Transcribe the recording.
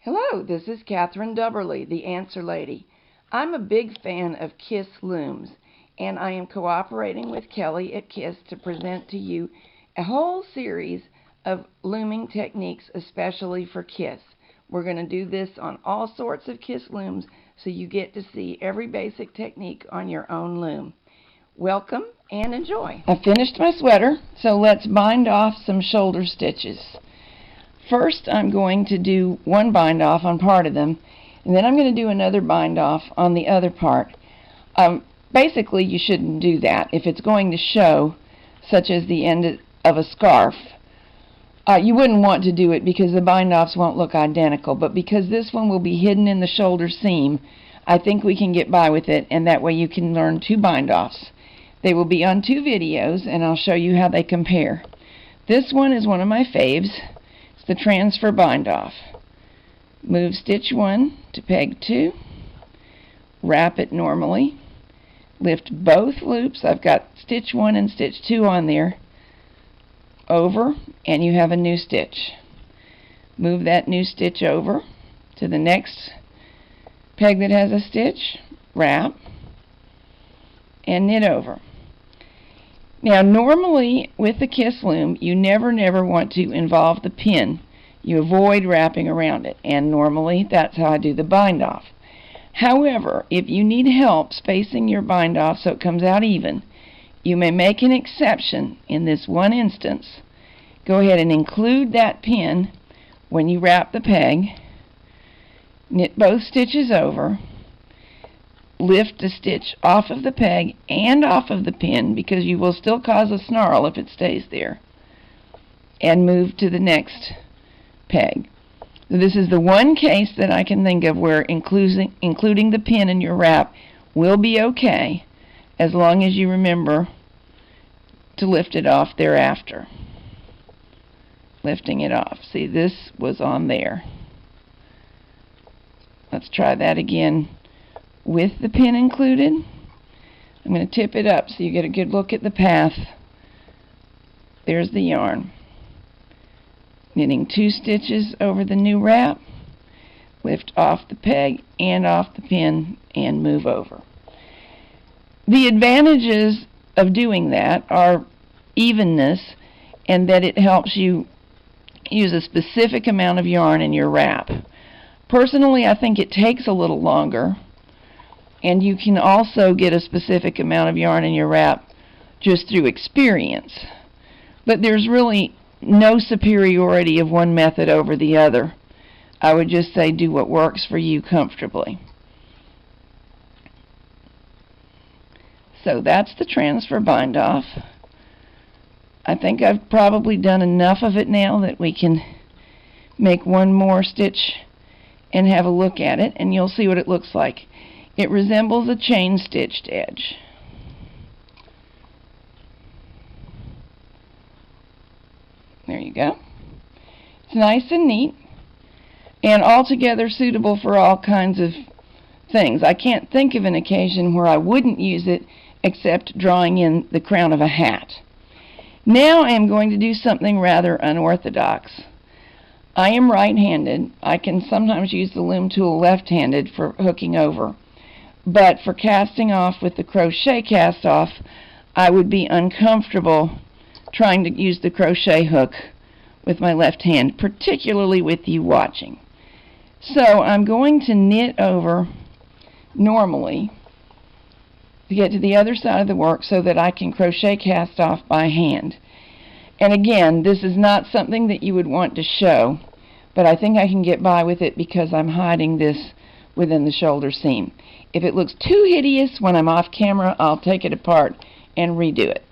Hello, this is Catherine Dubberly, the Answer Lady. I'm a big fan of KISS looms, and I am cooperating with Kelly at KISS to present to you a whole series of looming techniques especially for KISS. We're going to do this on all sorts of KISS looms so you get to see every basic technique on your own loom. Welcome and enjoy. I finished my sweater, so let's bind off some shoulder stitches. First, I'm going to do one bind off on part of them, and then I'm going to do another bind off on the other part. Basically, you shouldn't do that if it's going to show, such as the end of a scarf. You wouldn't want to do it because the bind offs won't look identical, but because this one will be hidden in the shoulder seam, I think we can get by with it, and that way you can learn two bind offs. They will be on two videos, and I'll show you how they compare. This one is one of my faves. The transfer bind off. Move stitch 1 to peg 2, wrap it normally, lift both loops. I've got stitch 1 and stitch 2 on there, over, and you have a new stitch. Move that new stitch over to the next peg that has a stitch, wrap, and knit over. Now, normally with the KISS loom, you never want to involve the pin. You avoid wrapping around it, and normally that's how I do the bind off. However, if you need help spacing your bind off so it comes out even, you may make an exception in this one instance. Go ahead and include that pin when you wrap the peg, knit both stitches over, lift a stitch off of the peg and off of the pin because you will still cause a snarl if it stays there, and move to the next peg. So this is the one case that I can think of where including the pin in your wrap will be okay as long as you remember to lift it off thereafter. Lifting it off. See, this was on there. Let's try that again. With the pin included, I'm going to tip it up so you get a good look at the path. There's the yarn. Knitting 2 stitches over the new wrap, lift off the peg and off the pin, and move over. The advantages of doing that are evenness, and that it helps you use a specific amount of yarn in your wrap. Personally, I think it takes a little longer, and you can also get a specific amount of yarn in your wrap just through experience. But there's really no superiority of one method over the other. I would just say do what works for you comfortably. So that's the transfer bind off. I think I've probably done enough of it now that we can make one more stitch and have a look at it, and you'll see what it looks like. It resembles a chain stitched edge. There you go. It's nice and neat and altogether suitable for all kinds of things. I can't think of an occasion where I wouldn't use it except drawing in the crown of a hat. Now I am going to do something rather unorthodox. I am right-handed. I can sometimes use the loom tool left-handed for hooking over. But for casting off with the crochet cast off, I would be uncomfortable trying to use the crochet hook with my left hand, particularly with you watching. So I'm going to knit over normally to get to the other side of the work so that I can crochet cast off by hand. And again, this is not something that you would want to show, but I think I can get by with it because I'm hiding this within the shoulder seam. If it looks too hideous when I'm off camera, I'll take it apart and redo it.